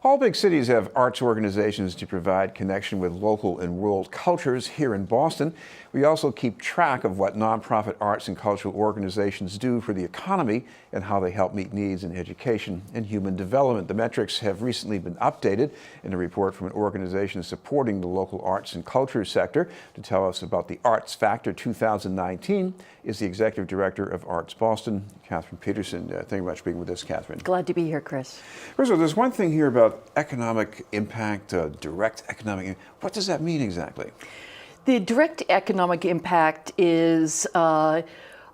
All big cities have arts organizations to provide connection with local and world cultures. Here in Boston, we also keep track of what nonprofit arts and cultural organizations do for the economy and how they help meet needs in education and human development. The metrics have recently been updated in a report from an organization supporting the local arts and culture sector. To tell us about the Arts Factor 2019 is the Executive Director of ArtsBoston, Catherine Peterson. Thank you very much for being with us, Catherine. Glad to be here, Chris. First of all, there's one thing here about economic impact, direct economic impact. What does that mean exactly? The direct economic impact is the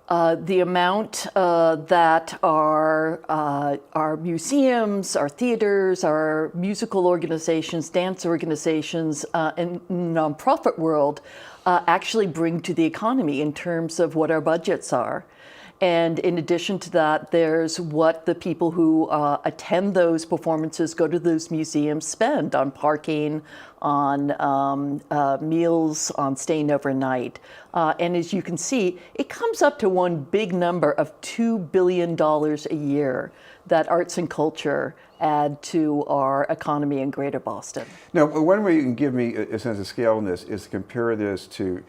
amount that our museums, our theaters, our musical organizations, dance organizations, and nonprofit world actually bring to the economy in terms of what our budgets are. And in addition to that, there's what the people who attend those performances, go to those museums, spend on parking, on meals, on staying overnight. And as you can see, it comes up to one big number of $2 billion a year that arts and culture add to our economy in Greater Boston. Now, one way you can give me a sense of scale in this is to compare this to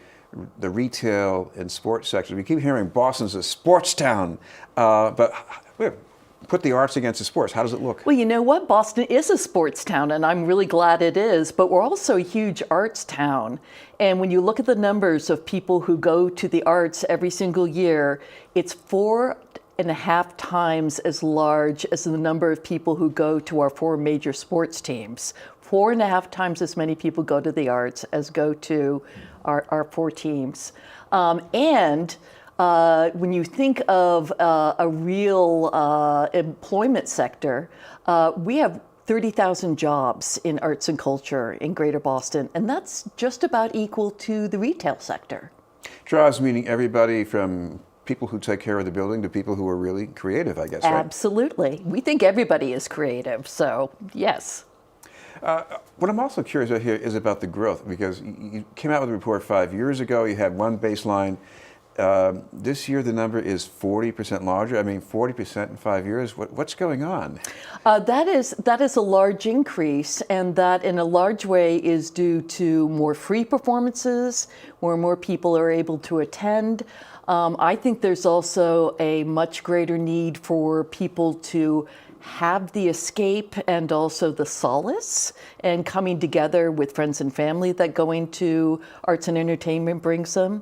the retail and sports sector. We keep hearing Boston's a sports town, but put the arts against the sports. How does it look? Well, you know what? Boston is a sports town, and I'm really glad it is, but we're also a huge arts town. And when you look at the numbers of people who go to the arts every single year, it's 4.5 times as large as the number of people who go to our 4 major sports teams. 4.5 times as many people go to the arts as go to our 4 teams. When you think of a real employment sector, we have 30,000 jobs in arts and culture in Greater Boston, and that's just about equal to the retail sector. Jobs meaning everybody from people who take care of the building to people who are really creative, I guess, right? Absolutely. We think everybody is creative, so yes. What I'm also curious about here is about the growth, because you came out with a report 5 years ago. You had one baseline. This year the number is 40% larger. I mean, 40% in 5 years. What's going on? That is a large increase, and that in a large way is due to more free performances, where more people are able to attend. I think there's also a much greater need for people to have the escape and also the solace and coming together with friends and family that going to arts and entertainment brings them.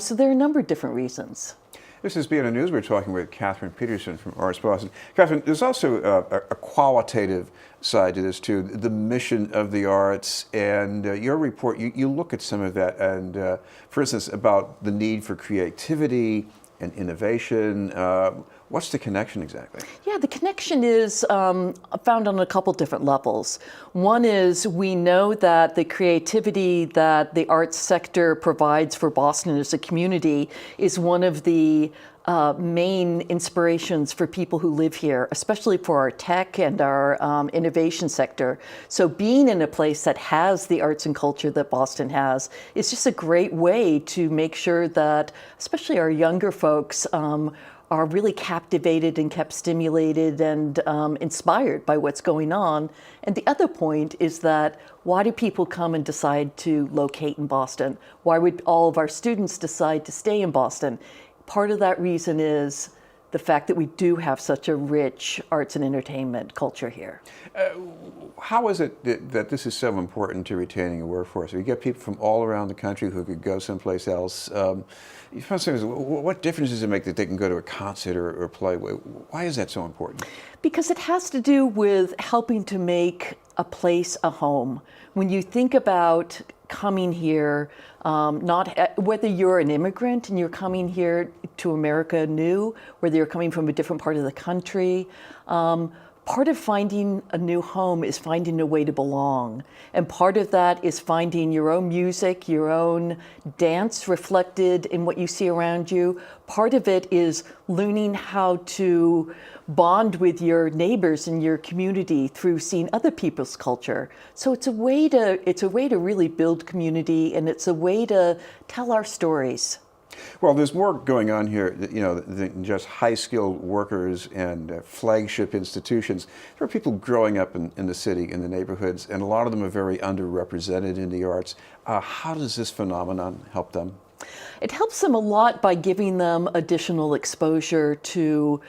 So there are a number of different reasons. This is BNN News. We're talking with Catherine Peterson from ArtsBoston. Catherine, there's also a qualitative side to this too, the mission of the arts, and your report, you look at some of that, and for instance, about the need for creativity and innovation. What's the connection exactly? Yeah, the connection is found on a couple different levels. One is we know that the creativity that the arts sector provides for Boston as a community is one of the main inspirations for people who live here, especially for our tech and our innovation sector. So being in a place that has the arts and culture that Boston has is just a great way to make sure that, especially our younger folks, are really captivated and kept stimulated and inspired by what's going on. And the other point is that why do people come and decide to locate in Boston? Why would all of our students decide to stay in Boston? Part of that reason is the fact that we do have such a rich arts and entertainment culture here. How is it that this is so important to retaining a workforce? We get people from all around the country who could go someplace else. What difference does it make that they can go to a concert or play? Why is that so important? Because it has to do with helping to make a place a home. When you think about coming here, whether you're an immigrant and you're coming here to America new, whether you're coming from a different part of the country, part of finding a new home is finding a way to belong. And part of that is finding your own music, your own dance reflected in what you see around you. Part of it is learning how to bond with your neighbors in your community through seeing other people's culture. So it's a way to really build community, and it's a way to tell our stories. Well, there's more going on here, than just high-skilled workers and flagship institutions. There are people growing up in the city, in the neighborhoods, and a lot of them are very underrepresented in the arts. How does this phenomenon help them? It helps them a lot by giving them additional exposure to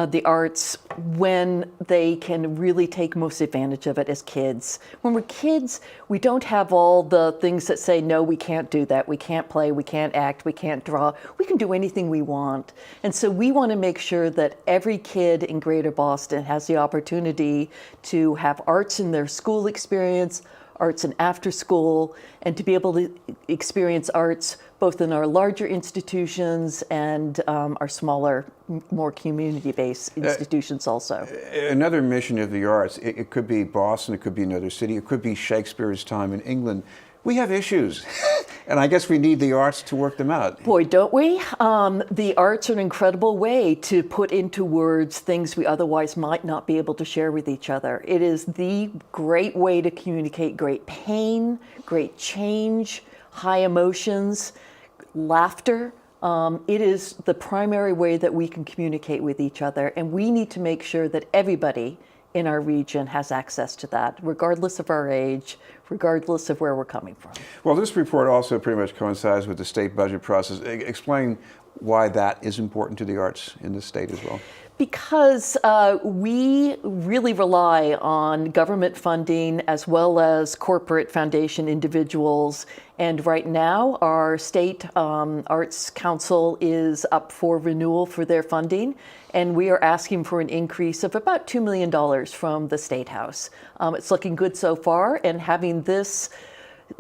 the arts when they can really take most advantage of it as kids. When we're kids, we don't have all the things that say, no, we can't do that, we can't play, we can't act, we can't draw. We can do anything we want. And so we want to make sure that every kid in Greater Boston has the opportunity to have arts in their school experience, arts in after school, and to be able to experience arts both in our larger institutions and our smaller, more community-based institutions also. Another mission of the arts, it could be Boston, it could be another city, it could be Shakespeare's time in England. We have issues, and I guess we need the arts to work them out. Boy, don't we? The arts are an incredible way to put into words things we otherwise might not be able to share with each other. It is the great way to communicate great pain, great change, high emotions, laughter. It is the primary way that we can communicate with each other, and we need to make sure that everybody in our region has access to that, regardless of our age, regardless of where we're coming from. Well, this report also pretty much coincides with the state budget process. Explain why that is important to the arts in the state as well. Because we really rely on government funding as well as corporate foundation individuals. And right now, our state Arts Council is up for renewal for their funding. And we are asking for an increase of about $2 million from the State House. It's looking good so far, and having this,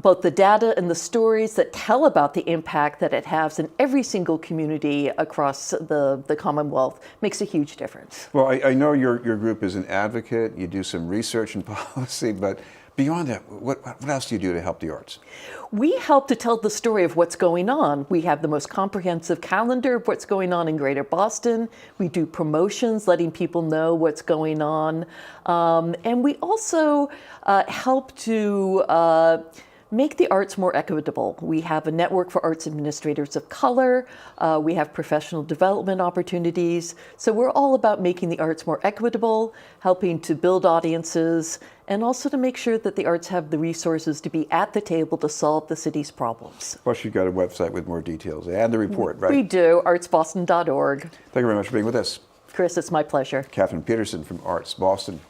both the data and the stories that tell about the impact that it has in every single community across the Commonwealth makes a huge difference. Well, I know your group is an advocate, you do some research and policy, but beyond that, what else do you do to help the arts? We help to tell the story of what's going on. We have the most comprehensive calendar of what's going on in Greater Boston. We do promotions, letting people know what's going on. And we also help to make the arts more equitable. We have a network for arts administrators of color. We have professional development opportunities. So we're all about making the arts more equitable, helping to build audiences, and also to make sure that the arts have the resources to be at the table to solve the city's problems. Plus, you've got a website with more details and the report, right? We do, artsboston.org. Thank you very much for being with us. Chris, it's my pleasure. Catherine Peterson from Arts Boston.